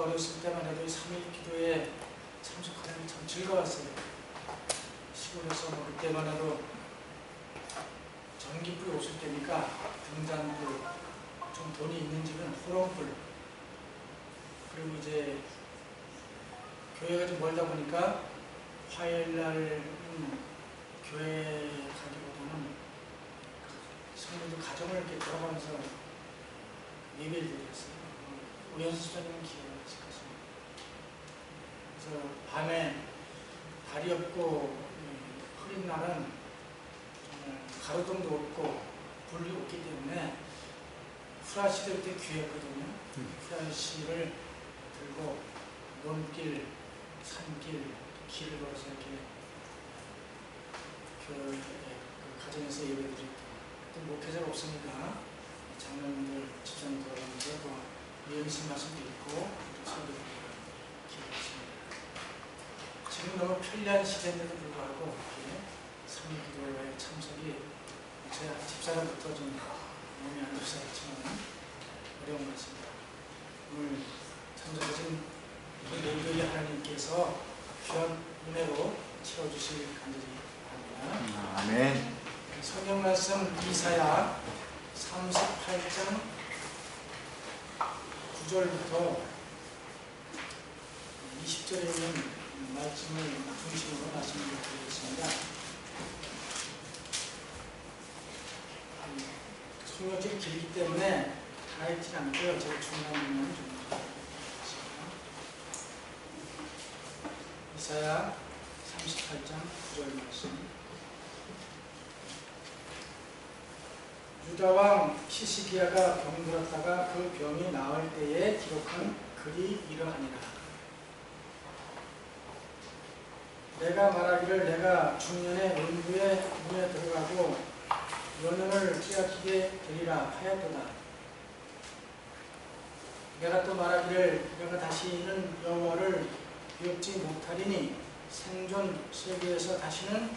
어렸을 때만 해도 3일 기도에 참석하는 게 참 즐거웠어요. 시골에서 먹을 때만 해도 전기불이 없을 때니까 등잔불, 좀 돈이 있는 집은 호롱불, 그리고 이제 교회가 좀 멀다 보니까 화요일날 교회 가기보다는 성도들 가정을 이렇게 돌아가면서 예배를 드렸어요. 우연수자님은 기회가 있을 것입니다. 그래서 밤에 달이 없고 흐린 날은 정말 가로등도 없고 불이 없기 때문에 후라시를 때 귀했거든요. 후라시를 들고 논길, 산길, 길을 걸어서 이렇게 그 가정에서 예배드리고, 또 목회자가 없으니까 장로님들 집사님 돌아가면서 또 예수 말씀도 있고 설교드리고 기도했습니다. 지금 너무 편리한 시대인데도 불구하고 이렇게 성기도에 참석이 제가 집사람부터 좀 몸이 안 좋아서 그렇지만 어려운 것 같습니다. 오늘 참석하신 모두의 하나님께서 귀한 은혜로 채워주실 간절히 바랍니다. 아멘. 성경 말씀 이사야 38장 9절부터 20절에 있는 말씀을 중심으로 말씀을 드리겠습니다. 성경책이 길기 때문에 다 읽지 않고요. 제가 중요한 부분만 좀 드리겠습니다. 이사야 38장 9절 말씀. 유다 왕 히스기야가 병들었다가 그 병이 나을 때에 기록한 글이 이러하니라. 내가 말하기를 내가 중년의 음부의 문에 들어가고 연원을 빼앗기게 되리라 하였도다. 내가 또 말하기를 내가 다시는 여호와를 비웃지 못하리니 생존 세계에서 다시는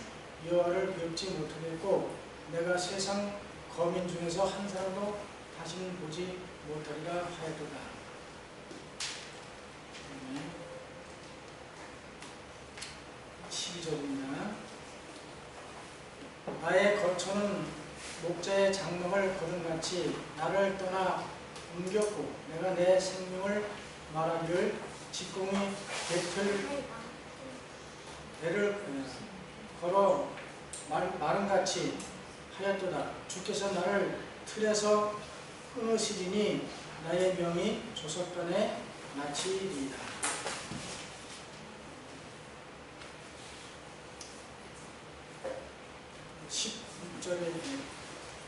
여호와를 비웃지 못하겠고 내가 세상 거민 중에서 한 사람도 다시는 보지 못하리라 하였도다. 12절입니다. 나의 거처는 목자의 장막을 거둔같이 나를 떠나 옮겼고 내가 내 생명을 말하기를 직공이 배를 걸어 마름같이 하였도다. 주께서 나를 틀에서 끊으시리니 나의 명이 조석변에 맺히리이다. 10절에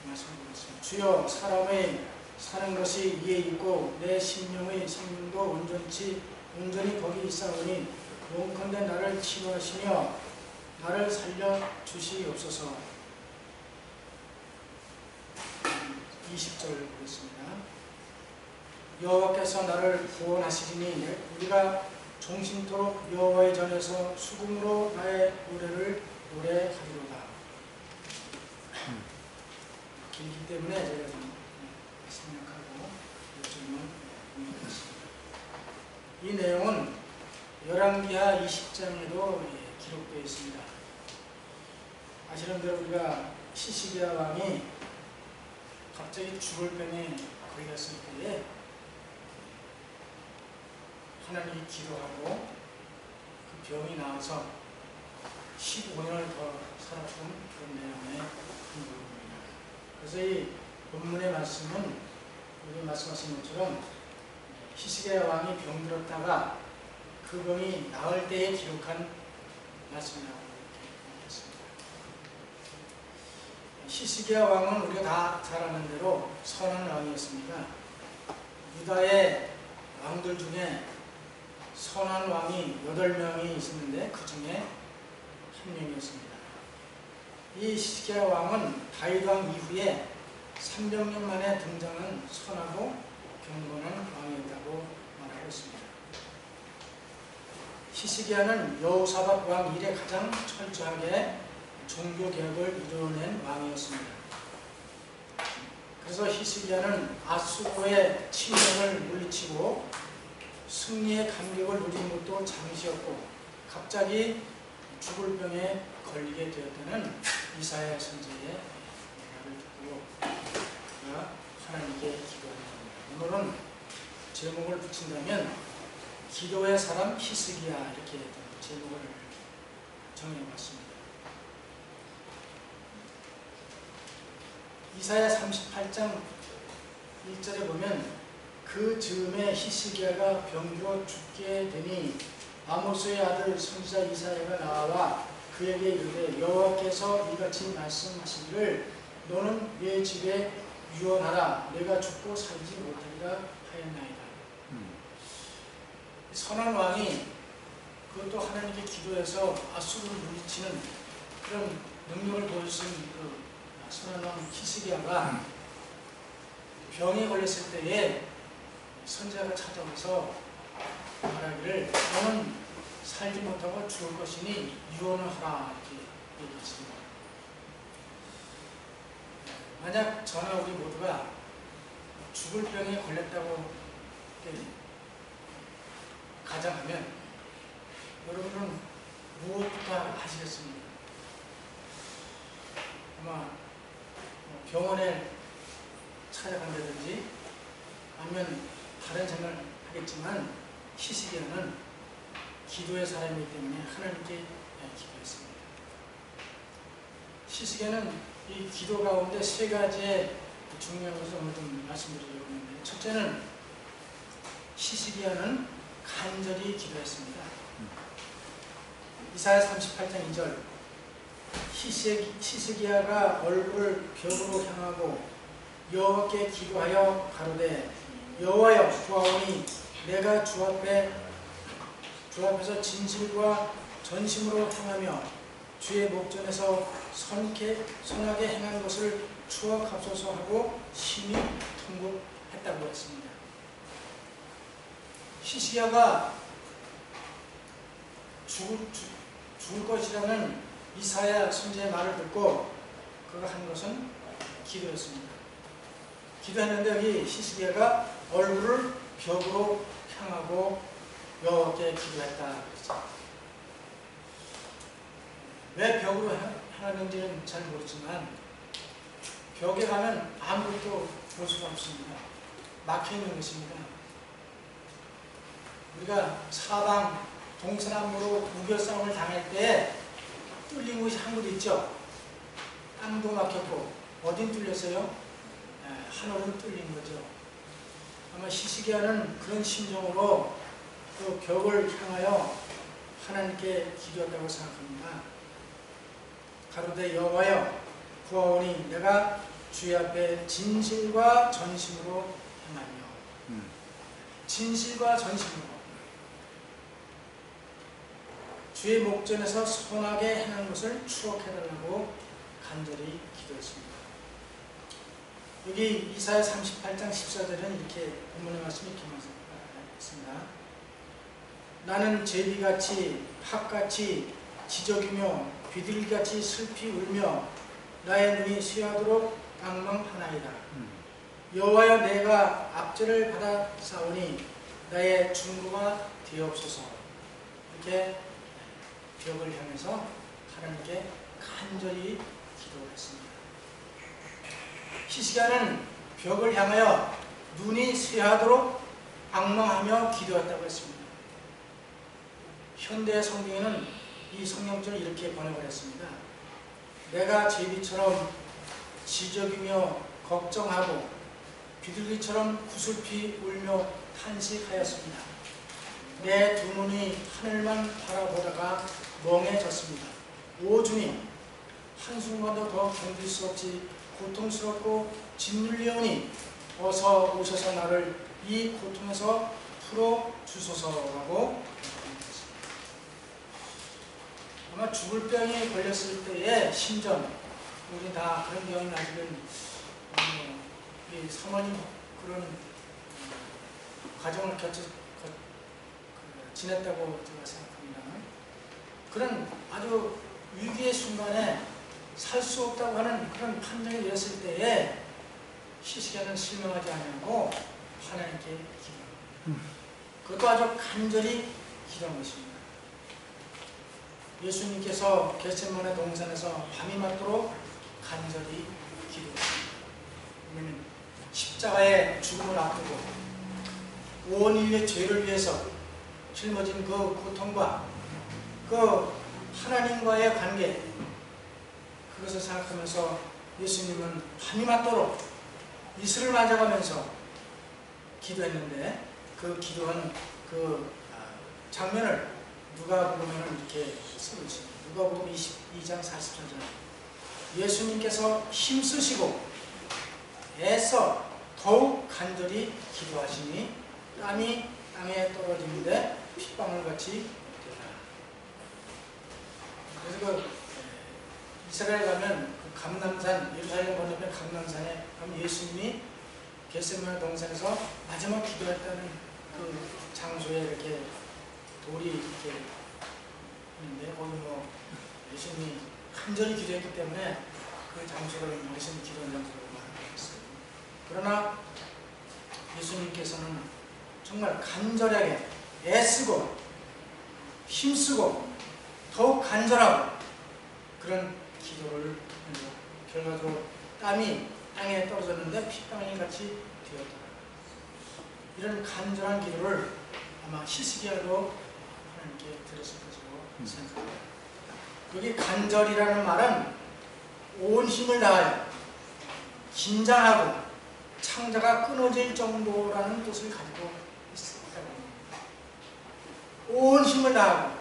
말씀드렸습니다. 주여 사람의 사는 것이 이에 있고 내 심령의 생명도 온전히 거기 있사오니 용컨대 나를 치유하시며 나를 살려 주시옵소서. 20절 보겠습니다. 여호와께서 나를 구원하시리니 우리가 종신토록 여호와의 전에서 수금으로 나의 노래를 노래하리로다. 길기 때문에 제가 좀 생략하고 요점만 공유하겠습니다. 이 내용은 열왕기하 20장에도 기록되어 있습니다. 아시는 대로 우리가 히스기야 왕이 갑자기 죽을 병에 걸렸을 때에 하나님이 기도하고 그 병이 나아서 15년을 더 살았던 그런 내용의 큰 부분입니다. 그래서 이 본문의 말씀은 여기 말씀하신 것처럼 히스기야 왕이 병들었다가 그 병이 나을 때에 기록한 말씀이라고 했습니다. 히스기야 왕은 우리가 다 잘 아는 대로 선한 왕이었습니다. 유다의 왕들 중에 선한 왕이 8명이 있었는데 그 중에 한 명이었습니다. 이 히스기야 왕은 다윗 왕 이후에 300년 만에 등장한 선하고 경건한 왕이었다고 말하고 있습니다. 히스기야는 여호사밧 왕 이래 가장 철저하게 종교개혁을 이루어낸 왕이었습니다. 그래서 히스기야는 아수르의 침략을 물리치고 승리의 감격을 누린 것도 잠시였고 갑자기 죽을 병에 걸리게 되었다는 이사야 선지자의 말을 듣고 제가 하나님께 기도합니다. 오늘은 제목을 붙인다면 기도의 사람 히스기야 이렇게 제목을 정해봤습니다. 이사야 38장 1절에 보면 그 즈음에 히스기야가 병들어 죽게 되니 아모스의 아들 선지자 이사야가 나와 그에게 이르되 여호와께서 이같이 말씀하시기를 너는 내 집에 유언하라 내가 죽고 살지 못하리라 하였나이다. 선한 왕이 그것도 하나님께 기도해서 아수르를 물리치는 그런 능력을 보여준 그 선한 왕 히스기야가 병에 걸렸을 때에 선지자가 찾아와서 말하기를 너는 살지 못하고 죽을 것이니 유언을 하라 이렇게 얘기했습니다. 만약 저나 우리 모두가 죽을 병에 걸렸다고 가정하면 여러분은 무엇부터 하시겠습니까? 아마 병원에 찾아간다든지 아니면 다른 생각을 하겠지만 히스기야는 기도의 사람이기 때문에 하나님께 기도했습니다. 히스기야는 이 기도 가운데 세 가지의 중요한 것을 오늘 좀 말씀드리려고 하는데 첫째는 히스기야는 간절히 기도했습니다. 이사야 38장 2절 히스기야가 얼굴을 벽으로 향하고 여호와께 기도하여 가로되 여호와여 구하오니 내가 주 앞에서 진실과 전심으로 행하며 주의 목전에서 선하게 행한 것을 추억하소서 하고 심히 통곡했다고 했습니다. 히스기야가 죽을 것이라는 이사야 선지자의 말을 듣고 그가 한 것은 기도였습니다. 기도했는데 여기 히스기야가 얼굴을 벽으로 향하고 여호와께 기도했다. 왜 벽으로 향하는지는 잘 모르지만 벽에 가면 아무것도 볼 수가 없습니다. 막혀있는 것입니다. 우리가 사방 동서남북으로 무결싸움을 당할 때 뚫린 곳이 한 곳 있죠. 땅도 막혔고 어딘 뚫렸어요? 하늘은 뚫린 거죠. 아마 히스기야는 그런 심정으로 그 벽을 향하여 하나님께 기도했다고 생각합니다. 가로되 여호와여 구하오니 내가 주의 앞에 진실과 전심으로 행하며 진실과 전심으로 주의 목전에서 선하게 행한 것을 추억해달라고 간절히 기도했습니다. 여기 이사야 38장 14절은 이렇게 본문의 말씀이 이렇게 말씀했습니다. 나는 제비같이 팥같이 지저귀며 비둘기같이 슬피 울며 나의 눈이 쇠하도록 방망하나이다. 여호와여 내가 압제를 받아 싸우니 나의 중보가 되옵소서. 이렇게 벽을 향해서 하나님께 간절히 기도를 했습니다. 히스기야는 벽을 향하여 눈이 쇠하도록 방망하며 기도했다고 했습니다. 현대 성경에는 이 성경절을 이렇게 번역을 했습니다. 내가 제비처럼 지저귀며 걱정하고 비둘기처럼 구슬피 울며 탄식하였습니다. 내 두 눈이 하늘만 바라보다가 멍해졌습니다. 오 주님, 한순간도 더 견딜 수 없이 고통스럽고 짓눌리오니 어서 오셔서 나를 이 고통에서 풀어주소서라고 말했습니다. 아마 죽을 병에 걸렸을 때의 심정, 우리 다 그런 경험이 아직은 우리 사모님 그런 과정을 지냈다고 제가 생각합니다. 그런 아주 위기의 순간에 살 수 없다고 하는 그런 판정이 되었을 때에 히스기야는 실명하지 않고 하나님께 기도합니다. 그것도 아주 간절히 기도한 것입니다. 예수님께서 겟세마네 동산에서 밤이 맞도록 간절히 기도했습니다. 왜냐하면 십자가의 죽음을 앞두고 온 인류의 죄를 위해서 짊어진 그 고통과 그 하나님과의 관계, 그것을 생각하면서 예수님은 밤이 맞도록 이슬을 맞아가면서 기도했는데, 그 기도한 그 장면을 누가복음에는 이렇게 쓰고 있습니다. 누가복음 22장 43절. 예수님께서 힘쓰시고 애써 더욱 간절히 기도하시니 땀이 땅에 떨어지는데 핏방울같이 되더라. 그래서 그 이스라엘 가면 그 감람산, 예루살렘 건너편 감람산에 가면 예수님이 겟세마네 동산에서 마지막 기도했다는 그 장소에 이렇게 돌이 이렇게 있는데, 거기 뭐 예수님이 간절히 기도했기 때문에 그 장소를 예수님 기도한 장소로 말하고 있어요. 그러나 예수님께서는 정말 간절하게 애쓰고 힘쓰고 더욱 간절하고 그런 기도를 해서 결과적으로 땀이 땅에 떨어졌는데 핏방울 같이 되었다. 이런 간절한 기도를 아마 히스기야도 하나님께 드렸을 것이라고 생각합니다. 여기 간절이라는 말은 온 힘을 다하여 긴장하고 창자가 끊어질 정도라는 뜻을 가지고 있습니다. 온 힘을 다하고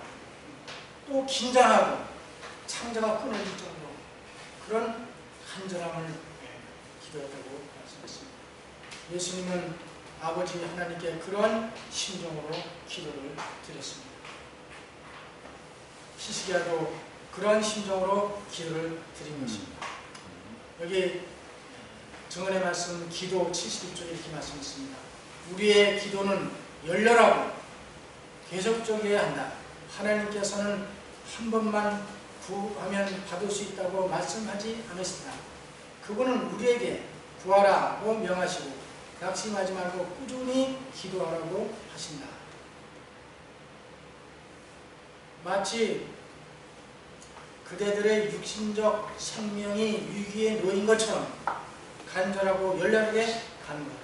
또 긴장하고 창자가 끊어질 정도, 그런 간절함을 기도했다고 말씀했습니다. 예수님은 아버지 하나님께 그런 심정으로 기도를 드렸습니다. 히스기야도 그런 심정으로 기도를 드린 것입니다. 여기 정언의 말씀 기도 71쪽에 이렇게 말씀했습니다. 우리의 기도는 열렬하고 계속적이어야 한다. 하나님께서는 한 번만 구하면 받을 수 있다고 말씀하지 않으신다. 그분은 우리에게 구하라고 명하시고 낙심하지 말고 꾸준히 기도하라고 하신다. 마치 그대들의 육신적 생명이 위기에 놓인 것처럼 간절하고 열렬하게 가는 거다.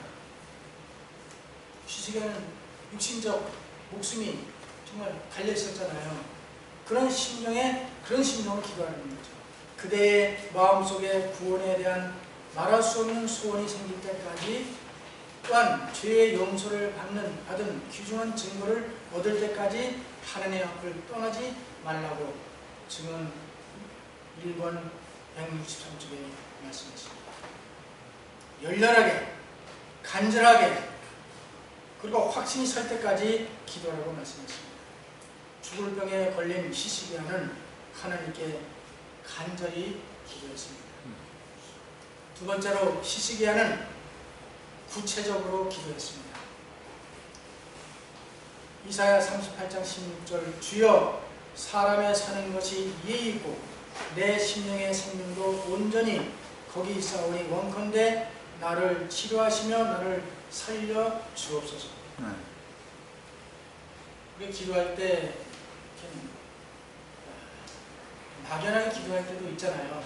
히스기야는 육신적 목숨이 정말 달려 있었잖아요. 그런 심정으로 기도하는 거죠. 그대의 마음속에 구원에 대한 말할 수 없는 소원이 생길 때까지, 또한 죄의 용서를 받은 귀중한 증거를 얻을 때까지 하나님의 앞을 떠나지 말라고 증언 1권 163쪽에 말씀했습니다. 열렬하게, 간절하게, 그리고 확신이 설 때까지 기도하라고 말씀했습니다. 죽을 병에 걸린 히스기야는 하나님께 간절히 기도했습니다. 두 번째로 히스기야는 구체적으로 기도했습니다. 이사야 38장 16절, 주여 사람의 사는 것이 이에 있고 내 심령의 생명도 온전히 거기 있사오니 원컨대 나를 치료하시며 나를 살려 주옵소서. 우리 기도할 때 막연하게 기도할 때도 있잖아요.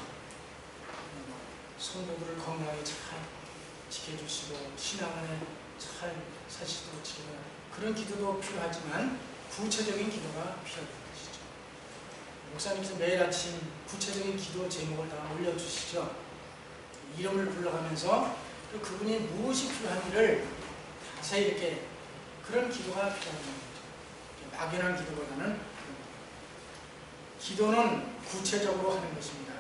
성도들을 건강하게 잘 지켜주시고 신앙 안에 잘 사시도록 지켜라. 그런 기도도 필요하지만 구체적인 기도가 필요한 것이죠. 목사님께서 매일 아침 구체적인 기도 제목을 다 올려주시죠. 이름을 불러가면서 또 그분이 무엇이 필요한지를 자세히 이렇게, 그런 기도가 필요한 겁니다. 막연한 기도보다는 기도는 구체적으로 하는 것입니다.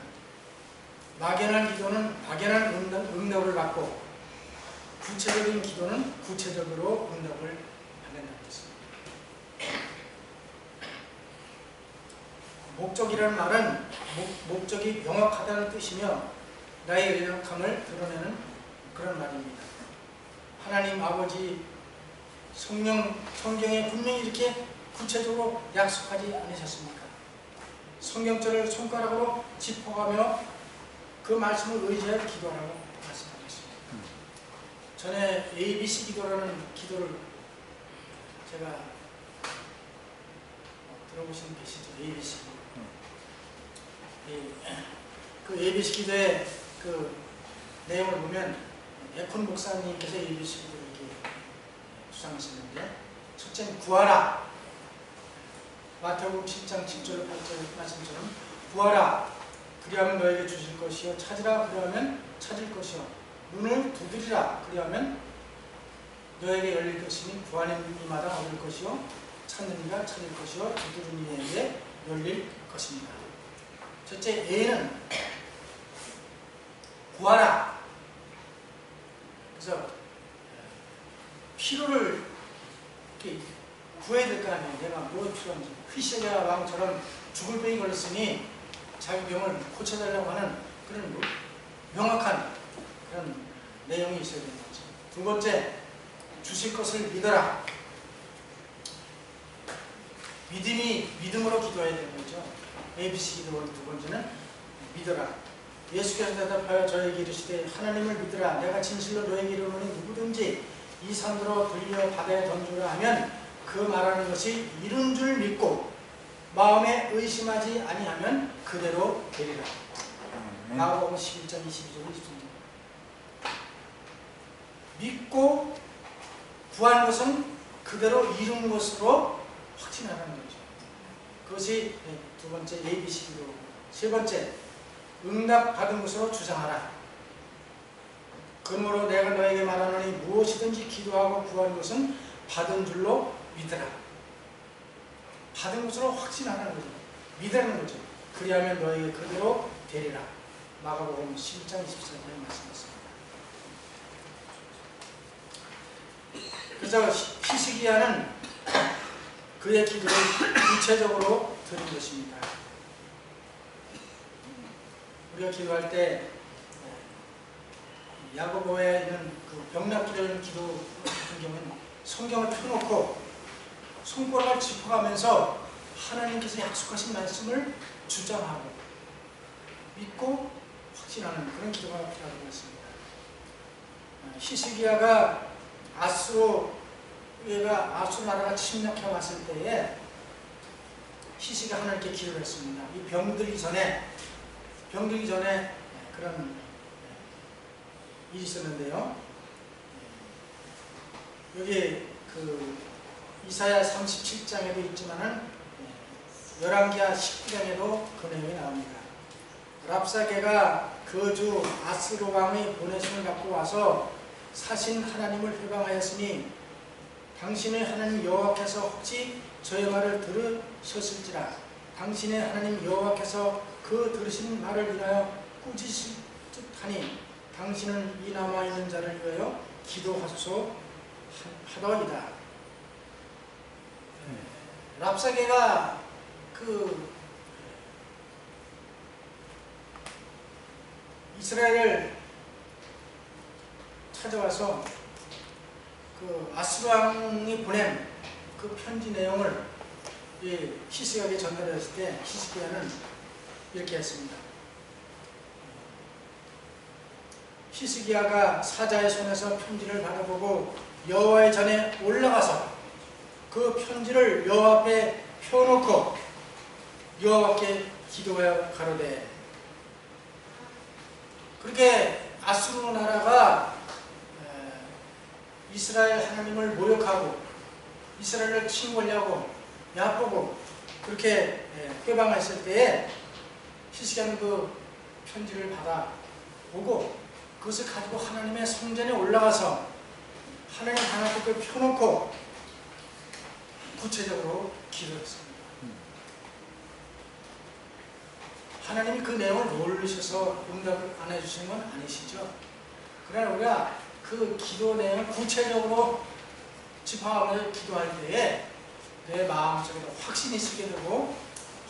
막연한 기도는 막연한 응답을 받고, 구체적인 기도는 구체적으로 응답을 받는다는 것입니다. 목적이라는 말은 목적이 명확하다는 뜻이며 나의 연약함을 드러내는 그런 말입니다. 하나님 아버지 성경에 분명히 이렇게 구체적으로 약속하지 않으셨습니까? 성경절을 손가락으로 짚어가며 그 말씀을 의지하여 기도하라고 말씀하셨습니다. 전에 ABC 기도라는 기도를 제가 들어보신 계시죠? 예비식. 그 예비식 기도의 그 내용을 보면 에콘 목사님께서 예비식 기도를 이렇게 주장하시는데, 첫째는 구하라. 마태복음 7장 7절 8절 말씀처럼 구하라 그리하면 너에게 주실 것이요, 찾으라 그리하면 찾을 것이요, 문을 두드리라 그리하면 너에게 열릴 것이니 구하는 이마다 얻을 것이요, 찾는 이가 찾을 것이요, 두드리는 이에게 열릴 것입니다. 첫째 A는 구하라. 그래서 필요를 이렇게 구해야 될 거 아니에요. 내가 뭐 필요한지. 히스기야 왕처럼 죽을 병이 걸렸으니 자기 병을 고쳐달라고 하는 그런 명확한 그런 내용이 있어야 되는 거죠. 두 번째, 주실 것을 믿어라. 믿음으로 기도해야 되는 거죠. ABC 기도. 두 번째는 믿어라. 예수께서 대답하여 저에게 이르시되 하나님을 믿으라. 내가 진실로 너에게 이르노니 누구든지 이 산으로 들려 바다에 던지라 하면 그 말하는 것이 이룬 줄 믿고 마음에 의심하지 아니하면 그대로 되리라. 마가복음 11장 22절 23절. 믿고 구한 것은 그대로 이룬 것으로 확신하라는 거죠. 그것이 두 번째 예비시기도. 세 번째, 응답 받은 것으로 주장하라. 그러므로 내가 너에게 말하노니 무엇이든지 기도하고 구한 것은 받은 줄로 믿으라. 받은 것으로 확신하라는 거죠. 믿으라는 거죠. 그리하면 너에게 그대로 되리라. 마가복음 11장 24절에 말씀했습니다. 그래서 히스기야는 그의 기도를 구체적으로 드린 것입니다. 우리가 기도할 때 야고보에 있는 그 병낫기라는 기도 같은 경우는 성경을 펴놓고 손가락을 짚어가면서 하나님께서 약속하신 말씀을 주장하고 믿고 확신하는 그런 기도가 필요하다고 했습니다. 히스기야가 아수르 나라가 침략해 왔을 때에 히스기야가 하나님께 기도를 했습니다. 이 병들기 전에 그런 일이 있었는데요. 여기 그 이사야 37장에도 있지만은 열왕기하 19장에도 그 내용이 나옵니다. 랍사게가 그 주 아스루 왕의 보내심을 갖고 와서 사신 하나님을 회방하였으니 당신의 하나님 여호와께서 혹시 저의 말을 들으셨을지라. 당신의 하나님 여호와께서 그 들으신 말을 인하여 꾸짖으실 듯하니 당신은 이 남아있는 자를 위하여 기도하소서 하더이다. 랍사게가 그 이스라엘을 찾아와서 그 아수르 왕이 보낸 그 편지 내용을 히스기야에게 전달했을 때 히스기야는 이렇게 했습니다. 히스기야가 사자의 손에서 편지를 받아보고 여호와의 전에 올라가서 그 편지를 여호와 앞에 펴놓고 여호와께 기도하여 가로되, 그렇게 아수르 나라가 이스라엘 하나님을 모욕하고 이스라엘을 침몰하고 야보고 그렇게 회방했을 때에 히스기야는 그 편지를 받아보고 그것을 가지고 하나님의 성전에 올라가서 하나님 앞에 그걸 펴놓고 구체적으로 기도했습니다. 하나님이 그 내용을 모르셔서 응답을 안 해주시는 건 아니시죠. 그러나 우리가 그 기도 내용을 구체적으로 짚어가면서 기도할 때에 내 마음속에 확신이 있게 되고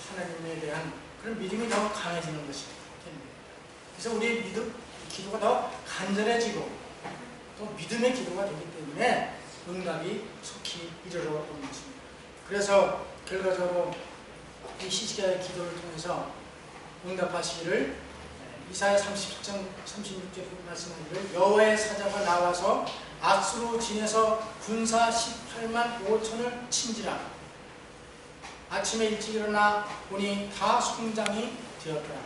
하나님에 대한 그런 믿음이 더 강해지는 것이 됩니다. 그래서 우리의 기도가 더 간절해지고 또 믿음의 기도가 되기 때문에 응답이 속히 이르러 오는 것입니다. 그래서 결과적으로 이 히스기야의 기도를 통해서 응답하시기를 이사야 30장 36절 말씀하기를 여호와의 사자가 나와서 아수르 진에서 군사 18만 5천을 친지라. 아침에 일찍 일어나 보니 다 송장이 되었더라.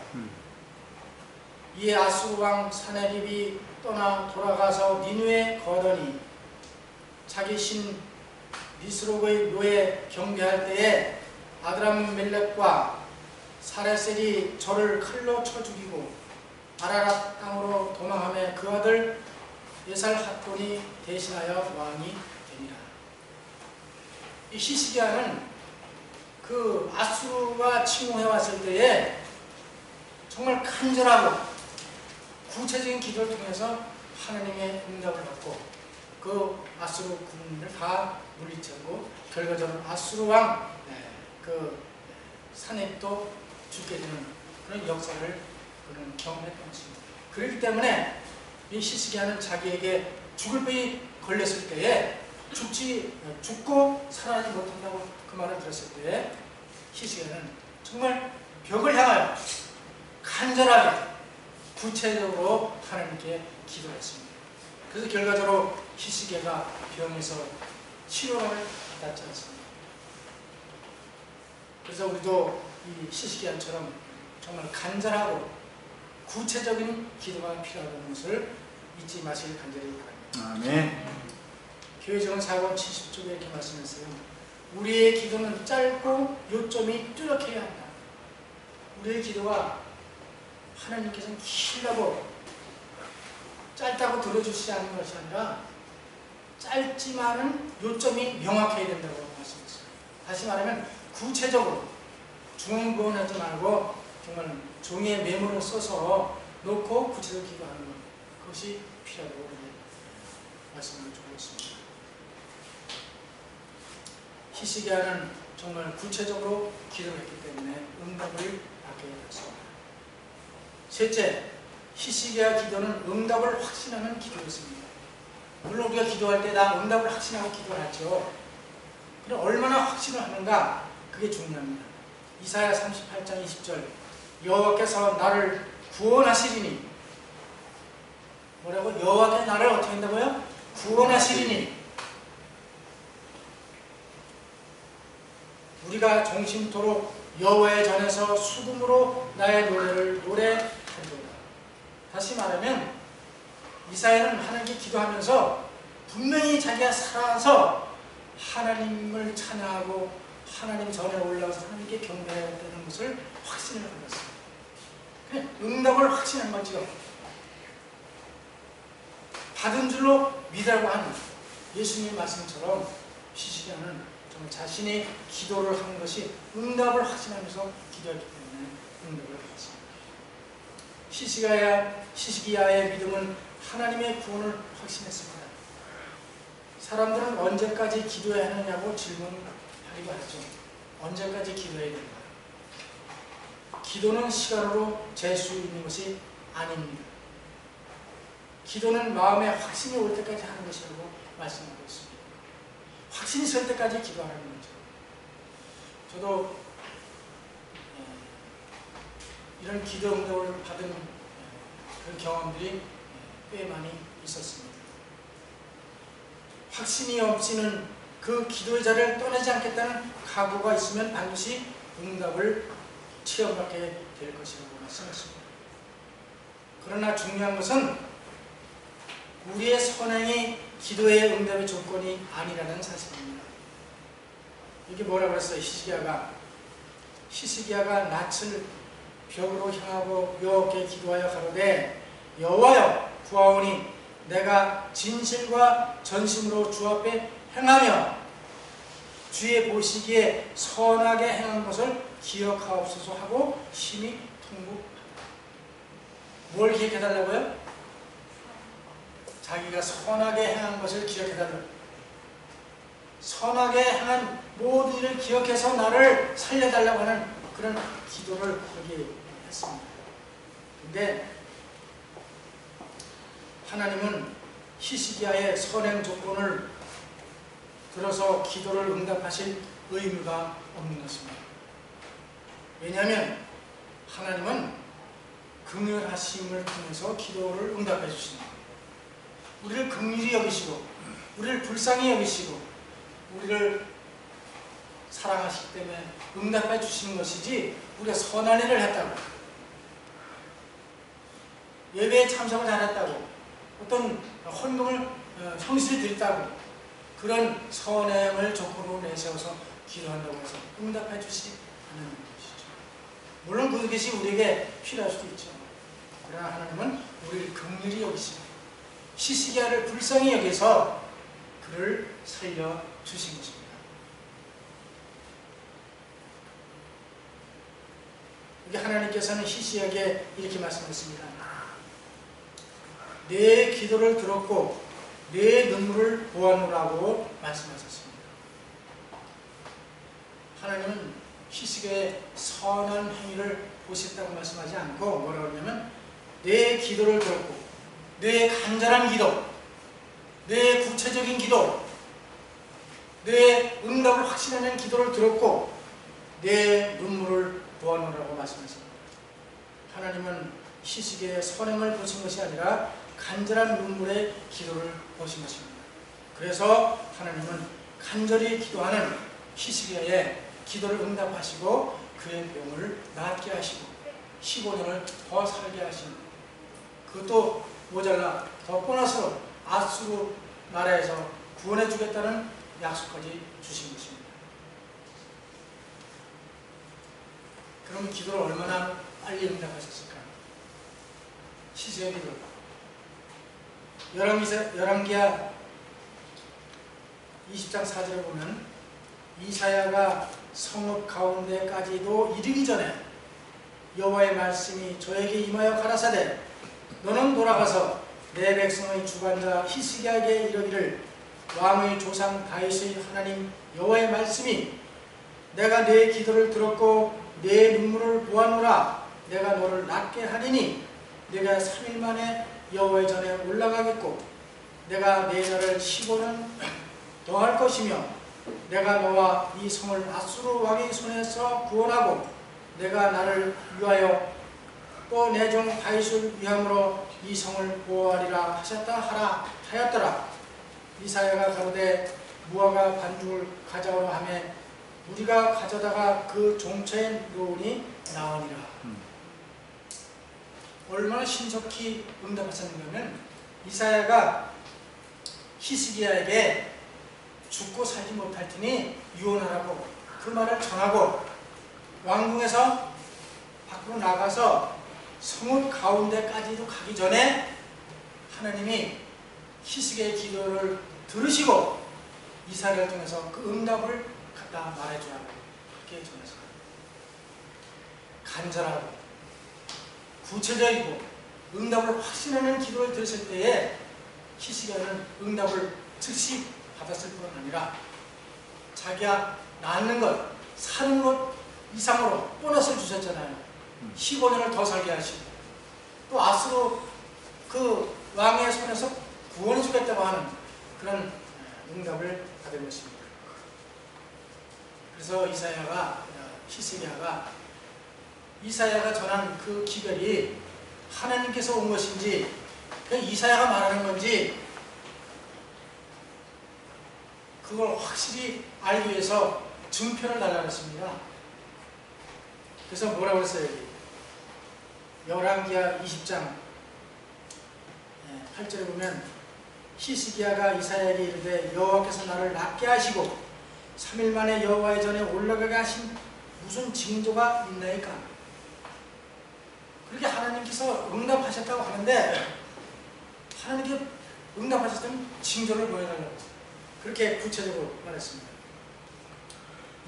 이에 아수르 왕 사네립이 떠나 돌아가서 니누에 거더니 자기 신 니스록의 묘에 경배할 때에 아드람멜렉과 사레셀이 저를 칼로 쳐 죽이고 아라랏 땅으로 도망하며 그 아들 예살핫돈이 대신하여 왕이 되니라. 이 히스기야는 그 아수르가 침공해 왔을 때에 정말 간절하고 구체적인 기도를 통해서 하나님의 응답을 받고 그 아수르 군을 다 물리치고 결과적으로 아수르 왕 그 사nep도 죽게 되는 그런 역사를 그런 경험했던 것입니다. 그렇기 때문에 이 히스기야는 자기에게 죽을 병이 걸렸을 때에 죽고 살아나지 못한다고 그 말을 들었을 때에 히스기야는 정말 벽을 향하여 간절하게 구체적으로 하나님께 기도했습니다. 그래서 결과적으로 히스기야가 병에서 치료를 받았지 않습니까? 그래서 우리도 이 히스기야처럼 정말 간절하고 구체적인 기도가 필요하다는 것을 잊지 마시길 간절히 바랍니다. 아멘. 교회정원 4권 70쪽에 이렇게 말씀했어요. 우리의 기도는 짧고 요점이 뚜렷해야 한다. 우리의 기도가 하나님께서는 길다고 짧다고 들어주시지 않는 것이 아니라 짧지만은 요점이 명확해야 된다고 말씀했어요. 다시 말하면 구체적으로 중언부언하지 말고 정말 종이에 메모를 써서 놓고 구체적으로 기도하는 것, 그것이 필요하다고 말씀을 주고 있습니다. 히스기야는 정말 구체적으로 기도했기 때문에 응답을 받게 되었습니다. 셋째, 히스기야 기도는 응답을 확신하는 기도였습니다. 물론 우리가 기도할 때 나 응답을 확신하고 기도하죠. 그럼 얼마나 확신을 하는가, 그게 중요합니다. 이사야 38장 20절, 여호와께서 나를 구원하시리니, 뭐라고? 여호와께서 나를 어떻게 한다고요? 구원하시리니. 우리가 종심토록 여호와의 전에서 수금으로 나의 노래를 노래하리로다. 다시 말하면 이사야는 하나님께 기도하면서 분명히 자기가 살아서 하나님을 찬양하고 하나님 전에 올라가서 하나님께 경배해야 되는 것을 확신을 받았습니다. 그냥 응답을 확신한 거죠. 받은 줄로 믿으라고 하는 예수님의 말씀처럼 히스기야는 정말 자신의 기도를 하는 것이 응답을 확신하면서 기도했기 때문에 응답을 받았습니다. 히스기야의 믿음은 하나님의 구원을 확신했습니다. 사람들은 언제까지 기도해야 하느냐고 질문하기도 하죠. 언제까지 기도해야 되는가? 기도는 시간으로 잴 수 있는 것이 아닙니다. 기도는 마음에 확신이 올 때까지 하는 것이라고 말씀하고 있습니다. 확신이 설 때까지 기도하는 거죠. 저도 이런 기도 응답을 받은 그런 경험들이 꽤 많이 있었습니다. 확신이 없이는 그 기도의 자리를 떠나지 않겠다는 각오가 있으면 반드시 응답을 체험하게 될 것이라고 말씀했습니다. 그러나 중요한 것은 우리의 선행이 기도의 응답의 조건이 아니라는 사실입니다. 이게 뭐라고 그랬어요? 히스기야가 낯을 벽으로 향하고 여호와께 기도하여 가로되 여호와여 구하오니 내가 진실과 전심으로 주 앞에 행하며 주의 보시기에 선하게 행한 것을 기억하옵소서 하고 심히 통곡하다. 뭘 기억해달라고요? 자기가 선하게 행한 것을 기억해달라고. 선하게 행한 모든 일을 기억해서 나를 살려달라고 하는 그런 기도를 여기 했습니다. 근데 하나님은 히스기야의 선행 조건을 들어서 기도를 응답하실 의무가 없는 것입니다. 왜냐하면 하나님은 긍휼하심을 통해서 기도를 응답해 주십니다. 우리를 긍휼히 여기시고 우리를 불쌍히 여기시고 우리를 사랑하시기 때문에 응답해 주시는 것이지 우리가 선한 일을 했다고, 예배에 참석을 잘했다고, 어떤 헌금을 성실히 드렸다고 그런 선행을 조건으로 내세워서 기도한다고 해서 응답해 주시지 않는 것이죠. 물론 그것이 우리에게 필요할 수도 있죠. 그러나 하나님은 우리를 긍휼히 여기시고 히스기야를 불쌍히 여기서 그를 살려주신 것입니다. 여기 하나님께서는 히스기야에게 이렇게 말씀하셨습니다. 내 기도를 들었고 내 눈물을 보았노라고 말씀하셨습니다. 하나님은 히스기야의 선한 행위를 보셨다고 말씀하지 않고 뭐라고 하냐면 내 기도를 들었고 내 간절한 기도, 내 구체적인 기도, 내 응답을 확신하는 기도를 들었고 내 눈물을 보았노라고 말씀하십니다. 하나님은 히스기야의 선행을 보신 것이 아니라 간절한 눈물의 기도를 보신 것입니다. 그래서 하나님은 간절히 기도하는 히스기야의 기도를 응답하시고 그의 병을 낫게 하시고 15년을 더 살게 하신, 그것도 모자라 더 보너스로 아수르 나라에서 구원해 주겠다는 약속까지 주신 것입니다. 그럼 기도를 얼마나 빨리 응답하셨을까? 히스기야 기도. 열왕기하 20장 4절에 보면 이사야가 성읍 가운데까지도 이르기 전에 여호와의 말씀이 저에게 임하여 가라사대 너는 돌아가서 내 백성의 주관자 히스기야에게 이르기를 왕의 조상 다윗의 하나님 여호와의 말씀이 내가 내 기도를 들었고 내 눈물을 보았노라. 내가 너를 낫게 하리니 내가 3일 만에 여호와의 전에 올라가겠고 내가 내 날을 15년 더할 것이며 내가 너와 이 성을 아수르 왕의 손에서 구원하고 내가 나를 위하여 또 내 종 다윗을 위함으로 이 성을 보호하리라 하셨다 하였더라. 이사야가 가로되 무화과 반죽을 가져오라 하며 우리가 가져다가 그 종처에 놓으니 나으니라. 얼마나 신속히 응답하셨는가면 이사야가 히스기야에게 죽고 살지 못할 테니 유언하라고 그 말을 전하고 왕궁에서 밖으로 나가서 성읍 가운데까지도 가기 전에 하나님이 히스기야의 기도를 들으시고 이사야를 통해서 그 응답을 갖다 말해주라고 그렇게 전하셨습니다. 간절하고 구체적이고 응답을 확신하는 기도를 들으실 때에 히스기야는 응답을 즉시 받았을 뿐 아니라 자기가 낳는 것, 사는 것 이상으로 보너스를 주셨잖아요. 15년을 더 살게 하시고 또 아수르 그 왕의 손에서 구원해 주겠다고 하는 그런 응답을 받은 것입니다. 그래서 이사야가 전한 그 기별이 하나님께서 온 것인지 그냥 이사야가 말하는 건지 그걸 확실히 알기 위해서 증표를 달라고 했습니다. 그래서 뭐라고 했어요? 열왕기하 20장 8절에 보면 히스기야가 이사야에게 이르되 여호와께서 나를 낫게 하시고 3일 만에 여호와의 전에 올라가게 하신 무슨 징조가 있나이까? 그렇게 하나님께서 응답하셨다고 하는데 하나님께 응답하셨다면 징조를 보여달라고 그렇게 구체적으로 말했습니다.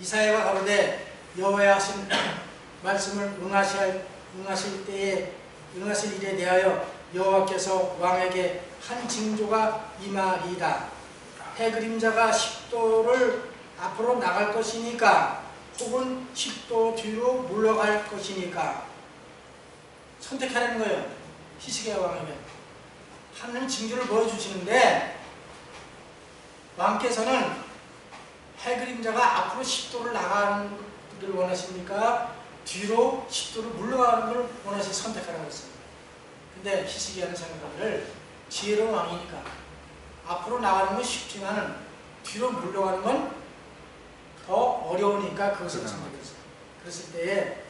이사야가 가로되 여호와의 하신 말씀을 응하실 일에 대하여 여호와께서 왕에게 한 징조가 임하리이다. 해 그림자가 10도를 앞으로 나갈 것이니까 혹은 10도 뒤로 물러갈 것이니까 선택하라는 거예요. 히스기야 왕에게 하나님 징조를 보여주시는데 왕께서는 해 그림자가 앞으로 10도를 나가는 것을 원하십니까? 뒤로 10도를 물러가는 걸 원하시 선택하라고 했습니다. 근데 히스기야는 생각하기를 지혜로운 왕이니까 앞으로 나가는 건 쉽지만 뒤로 물러가는 건 더 어려우니까 그것을 선택했어요. 그랬을 때에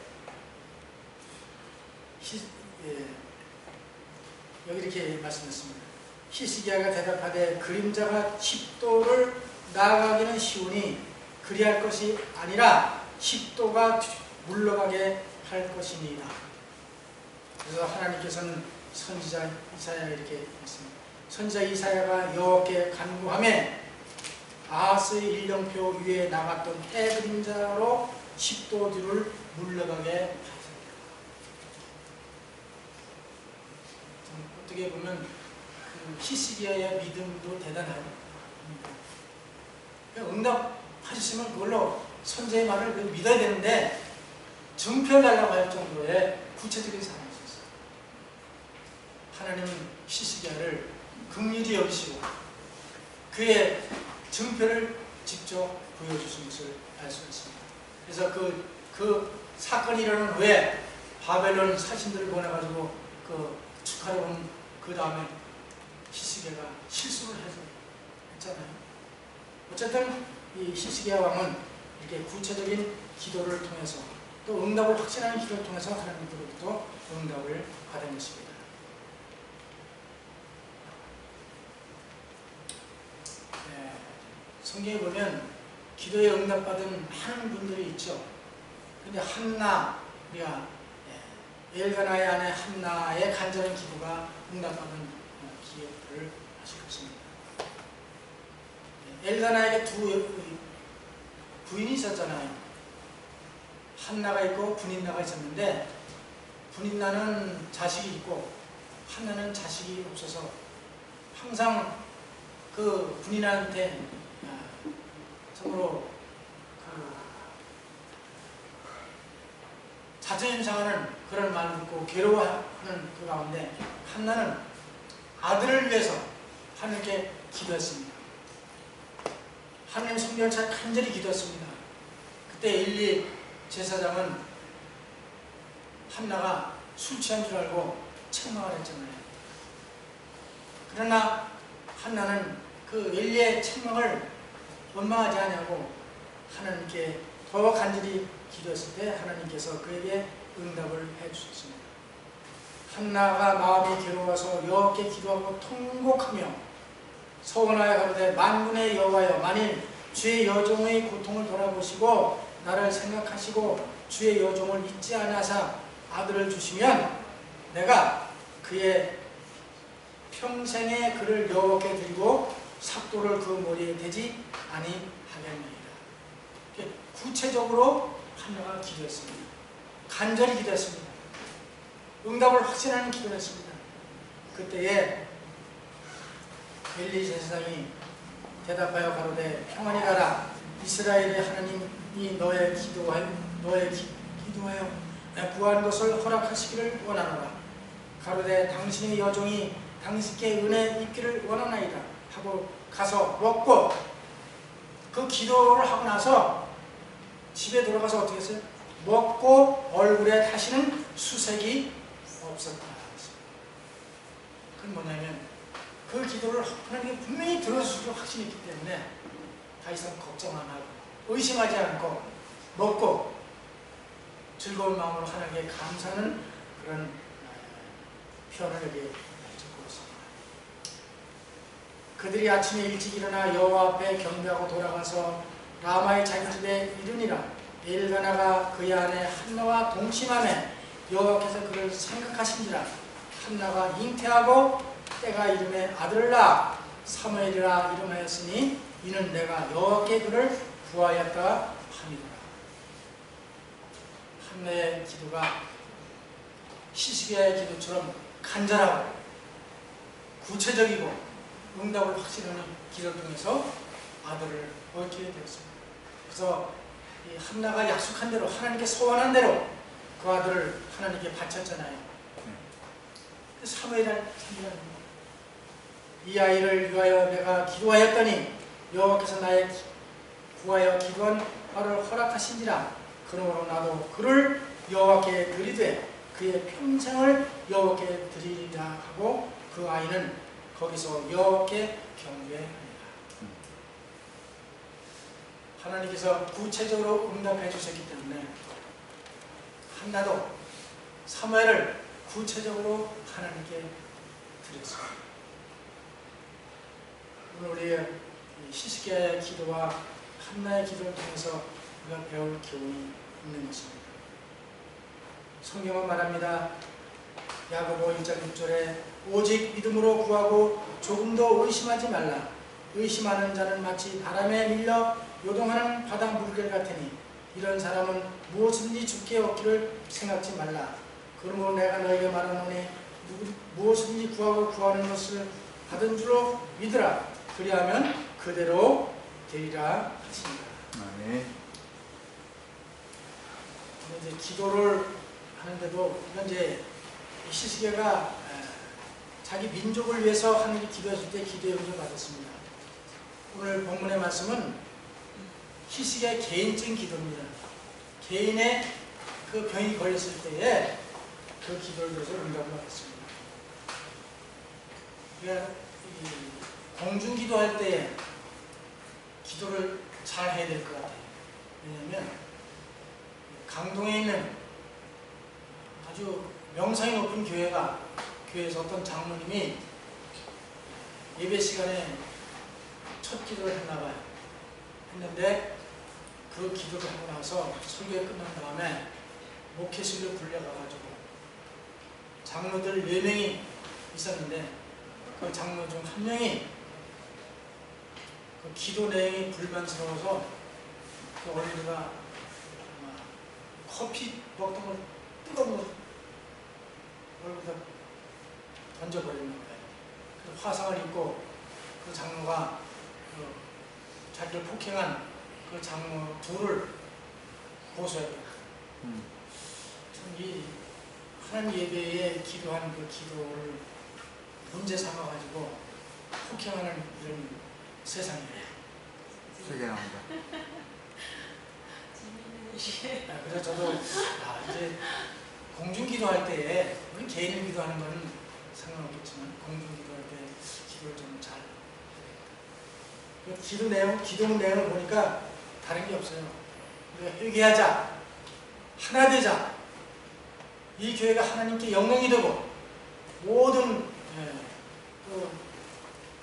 여기 이렇게 말씀했습니다. 히스기야가 대답하되 그림자가 10도를 나아가기는 쉬우니 그리할 것이 아니라 10도가 물러가게 할 것이니이다. 그래서 하나님께서는 선지자 이사야에 이렇게 했습니다. 선지자 이사야가 여호와께 간구하며 아하스의 일령표 위에 나갔던 해 그림자로 10도 뒤를 물러가게 하였습니다. 어떻게 보면 그 히스기야의 믿음도 대단하죠. 응답하셨으면 그걸로 선지자의 말을 믿어야 되는데 증표를 달라고 할 정도의 구체적인 사람이 있었어요. 하나님은 히스기야를 긍휼히 여기시고 그의 증표를 직접 보여주신 것을 알 수 있습니다. 그래서 그 사건이 일어난 후에 바벨론 사신들을 보내가지고 축하를 본 그 다음에 히스기야가 실수를 했잖아요. 어쨌든 이 히스기야 왕은 이렇게 구체적인 기도를 통해서 또 응답을 확신하는 기도를 통해서 하나님께로부터 응답을 받은 것입니다. 성경에 보면 기도에 응답받은 많은 분들이 있죠. 근데 한나, 우리가 엘가나의 아내 한나의 간절한 기도가 응답받은 기억들을 하실 것입니다. 엘가나에게 두 부인이 있었잖아요. 한나가 있고 분인나가 있었는데 분인나는 자식이 있고 한나는 자식이 없어서 항상 그 분인나한테 참으로 자존심상하는 그런 말을 듣고 괴로워하는 그 가운데 한나는 아들을 위해서 하나님께 기도했습니다. 하나님 성경을 잘 간절히 기도했습니다. 그때 엘리 제사장은 한나가 술 취한 줄 알고 책망을 했잖아요. 그러나 한나는 그 엘리의 책망을 원망하지 않냐고 하나님께 더 간절히 기도했을 때 하나님께서 그에게 응답을 해주셨습니다. 한나가 마음이 괴로워서 여호와께 기도하고 통곡하며 서원하여 가로되 만군의 여호와여 만일 주의 여종의 고통을 돌아보시고 나를 생각하시고 주의 여종을 잊지 않으사 아들을 주시면 내가 그의 평생의 그를 여호와께 드리고 삭도를 그 머리에 대지 아니하겠나이다. 구체적으로 한나가 기도했습니다. 간절히 기도했습니다. 응답을 확신하는 기도를 했습니다. 그때에 엘리 제사장이 대답하여 가로되 평안히 가라. 이스라엘의 하나님이 너의 기도하여 구한 것을 허락하시기를 원하노라. 가로되 당신의 여종이 당신께 은혜 입기를 원하나이다 하고 가서 먹고 그 기도를 하고 나서 집에 들어가서 어떻게 했어요? 먹고 얼굴에 다시는 수색이 없었다. 그건 뭐냐면 그 기도를 하나님이 분명히 들어주실 줄 확신이 있기 때문에 더 이상 걱정 안 하고 의심하지 않고 먹고 즐거운 마음으로 하나님께 감사하는 그런 표현을 여기 적고 있습니다. 그들이 아침에 일찍 일어나 여호와 앞에 경배하고 돌아가서 라마의 자기 집에 이르니라. 엘가나가 그의 아내 한나와 동침하매 여호와께서 그를 생각하신지라. 한나가 잉태하고 때가 이름에 아들을 낳아 사무엘이라 이름하였으니 이는 내가 여호와께 그를 구하였다 함이더라. 한나의 기도가 히스기야의 기도처럼 간절하고 구체적이고 응답을 확신하는 기도를 통해서 아들을 얻게 되었습니다. 그래서 이 한나가 약속한 대로 하나님께 소원한 대로 그 아들을 하나님께 바쳤잖아요. 사무엘이라는 이 아이를 위하여 내가 기도하였더니 여호와께서 나의 구하여 기도한 바를 허락하신지라. 그러므로 나도 그를 여호와께 드리되 그의 평생을 여호와께 드리리라 하고 그 아이는 거기서 여호와께 경배하였더라. 하나님께서 구체적으로 응답해 주셨기 때문에 한나도 사무엘을 구체적으로 하나님께 드렸습니다. 오늘 우리의 히스기야의 기도와 한나의 기도를 통해서 우리가 배울 교훈이 있는 것입니다. 성경은 말합니다. 야고보 1장 6절에 오직 믿음으로 구하고 조금도 의심하지 말라. 의심하는 자는 마치 바람에 밀려 요동하는 바다 물결 같으니 이런 사람은 무엇든지 주께 얻기를 생각지 말라. 그러므로 내가 너에게 말하노니 무엇든지 구하고 구하는 것을 받은 줄로 믿으라. 그리하면 그대로 되리라 하십니다. 네. 이제 기도를 하는데도 현재 히스기야가 자기 민족을 위해서 하나님께 기도했을 때 기도의 응답을 받았습니다. 오늘 본문의 말씀은 히스기야의 개인적인 기도입니다. 개인의 그 병이 걸렸을 때에 그 기도를 들어서 응답을 받았습니다. 그러니까 공중 기도할 때 기도를 잘 해야 될 것 같아요. 왜냐하면 강동에 있는 아주 명성이 높은 교회에서 어떤 장로님이 예배 시간에 첫 기도를 했나봐요. 했는데 그 기도를 하고 나서 설교가 끝난 다음에 목회실로 불려가가지고 장로들 4명이 있었는데 그 장로 중 한 명이 그 기도 내용이 불만스러워서 그 어린이가 커피 먹던 걸 뜨거운 걸 얼굴에다 던져버리는 거예요. 그 화상을 입고 그 장로가 자기를 폭행한 그 장로 둘을 고소했다. 참 이 하나님 예배에 기도하는 그 기도를 문제 삼아가지고 폭행하는 이런 세상이에요. 세게 나온다. 그래서 저도 이제 공중기도할 때에 우리 개인을 기도하는 거는 상관없겠지만 공중기도할 때 기도를 좀 잘 기도 내용을 보니까 다른 게 없어요. 우리가 회개하자, 하나 되자, 이 교회가 하나님께 영광이 되고 모든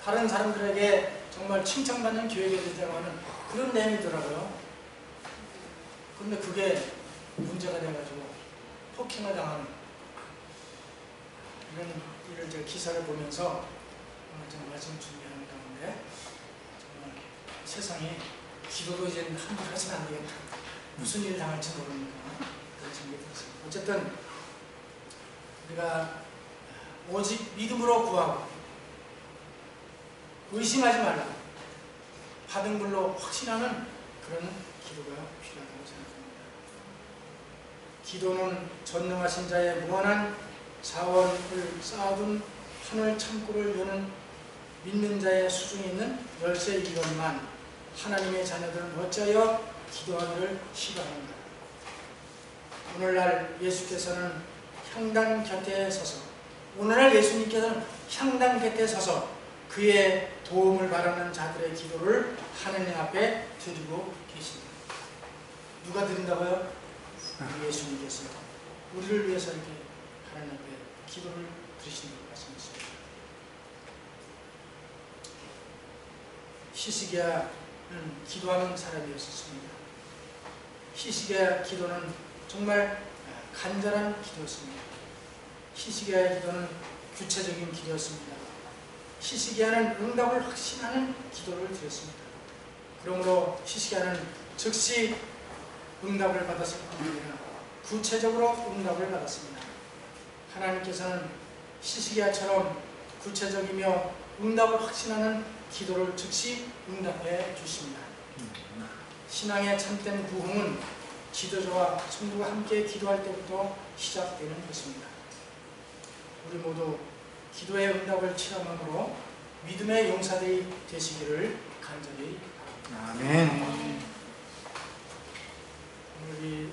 다른 사람들에게 정말 칭찬받는 교회가 되자고 하는 그런 내용이더라고요. 그런데 그게 문제가 돼가지고 폭행을 당하는 이런 일을 제가 기사를 보면서 제가 말씀 준비하는 가운데 정말 세상에 기도도 이제 함부로 하시면 안 되겠다. 무슨 일을 당할지 모르니까 그런 생각이 들었습니다. 어쨌든 우리가 오직 믿음으로 구하고 의심하지 말라. 받은 걸로 확신하는 그런 기도가 필요하다고 생각합니다. 기도는 전능하신 자의 무한한 자원을 쌓아둔 하늘 창고를 여는 믿는 자의 수중에 있는 열쇠이건만 하나님의 자녀들은 어찌하여 기도하기를 싫어합니다. 오늘날 예수님께서는 향단 곁에 서서 그의 도움을 바라는 자들의 기도를 하나님 앞에 드리고 계십니다. 누가 드린다고요? 예수님께서 우리를 위해서 이렇게 하나님 앞에 기도를 드리신다고 말씀하십니다. 히스기야는 기도하는 사람이었습니다. 히스기야 기도는 정말 간절한 기도였습니다. 히스기야의 기도는 구체적인 기도였습니다. 히스기야는 응답을 확신하는 기도를 드렸습니다. 그러므로 히스기야는 즉시 응답을 받았을 뿐 아니라 구체적으로 응답을 받았습니다. 하나님께서는 히스기야처럼 구체적이며 응답을 확신하는 기도를 즉시 응답해 주십니다. 신앙의 참된 부흥은 지도자와 성도가 함께 기도할 때부터 시작되는 것입니다. 우리 모두 기도의 응답을 체험함으로 믿음의 용사들이 되시기를 간절히 바랍니다. 아멘. 우리